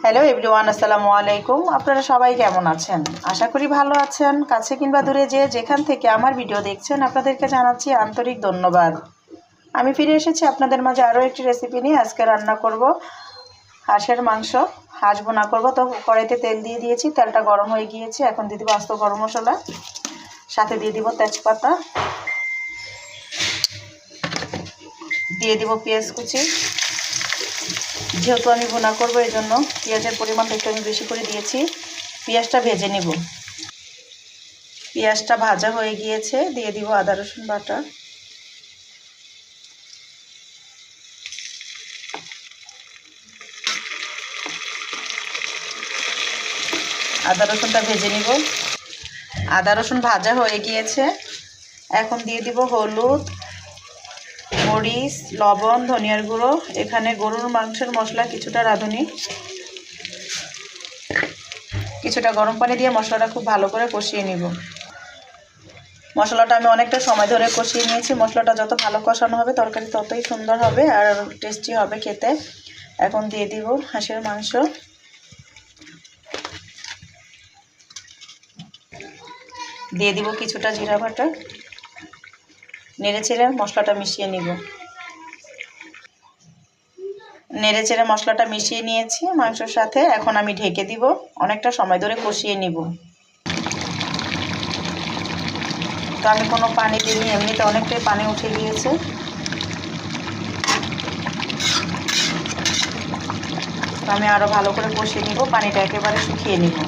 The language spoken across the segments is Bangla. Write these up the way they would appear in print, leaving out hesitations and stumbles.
হ্যালো এভরিওয়ান, আসসালামু আলাইকুম। আপনারা সবাই কেমন আছেন? আশা করি ভালো আছেন। কাছে কিংবা দূরে যেখান থেকে আমার ভিডিও দেখছেন, আপনাদেরকে জানাচ্ছি আন্তরিক ধন্যবাদ। আমি ফিরে এসেছি আপনাদের মাঝে আরও একটি রেসিপি নিয়ে। আজকে রান্না করব হাঁসের মাংস। হাঁস ভুনা করব। তো কড়াইতে তেল দিয়ে দিয়েছি, তেলটা গরম হয়ে গিয়েছে। এখন দিয়ে দিব আস্ত গরম মশলা, সাথে দিয়ে দিব তেজপাতা, দিয়ে দিব পেঁয়াজ কুচি। যেহেতু আমি ভুনা করবো এই জন্য পেঁয়াজের পরিমাণটা একটু আমি বেশি করে দিয়েছি। পেঁয়াজটা ভেজে নিব। পেঁয়াজটা ভাজা হয়ে গিয়েছে, দিয়ে দিব আদা রসুন বাটা। আদা রসুনটা ভেজে নিব। আদা রসুন ভাজা হয়ে গিয়েছে। এখন দিয়ে দিব হলুদ, মরিচ, লবণ, ধনিয়ার গুঁড়ো। এখানে গরুর মাংসের মশলা কিছুটা রাঁধুনি, কিছুটা গরম পানি দিয়ে মশলাটা খুব ভালো করে কষিয়ে নিব। মশলাটা আমি অনেকটা সময় ধরে কষিয়ে নিয়েছি। মশলাটা যত ভালো কষানো হবে তরকারি ততই সুন্দর হবে আর টেস্টি হবে খেতে। এখন দিয়ে দিব হাঁসের মাংস, দিয়ে দিব কিছুটা জিরা বাটা। নেড়েচেড়ে মশলাটা মিশিয়ে নিব। নেড়েচেড়ে মশলাটা মিশিয়ে নিয়েছি মাংসের সাথে। এখন আমি ঢেকে দিব, অনেকটা সময় ধরে কষিয়ে নিব। তো আমি কোনো পানি দিইনি, এমনিতে অনেকটাই পানি উঠে গিয়েছে। তো আমি আরও ভালো করে কষিয়ে নিব, পানিটা একেবারে শুকিয়ে নিব।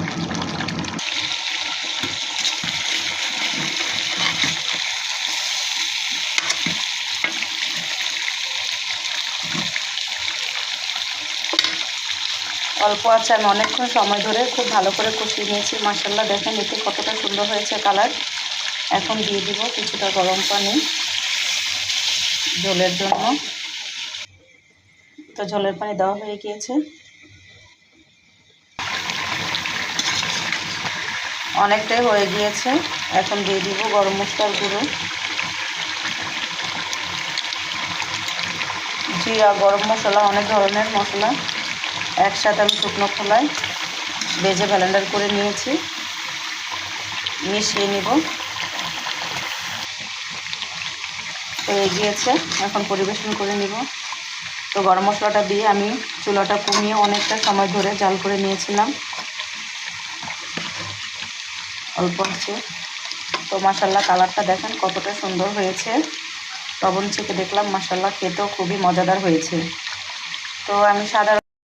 অল্প আছে, আমি অনেকক্ষণ সময় ধরে খুব ভালো করে কষিয়ে নিয়েছি। মাশাআল্লাহ, দেখেন এতে কতটা সুন্দর হয়েছে কালার। এখন দিয়ে দিব কিছুটা গরম পানি ঝোলের জন্য। তো ঝোলের পানি দেওয়া হয়ে গিয়েছে। অনেকটাই হয়ে গিয়েছে। এখন দিয়ে দিব গরম মশলার গুঁড়ো, জিরা, গরম মশলা, অনেক ধরনের মশলা একসাথে আমি শুকনো খোলায় ভেজে ব্লেন্ডার করে নিয়েছি। মিশিয়ে নিব। হয়ে গিয়েছে, এখন পরিবেশন করে নিব। তো গরম মশলাটা দিয়ে আমি চুলাটা কমিয়ে অনেকটা সময় ধরে জাল করে নিয়েছিলাম অল্প আছে। তো মাশাআল্লাহ, কালারটা দেখেন কতটা সুন্দর হয়েছে। লবণ চেখে দেখলাম, মাশাআল্লাহ খেতেও খুবই মজাদার হয়েছে। তো আমি সাধারণ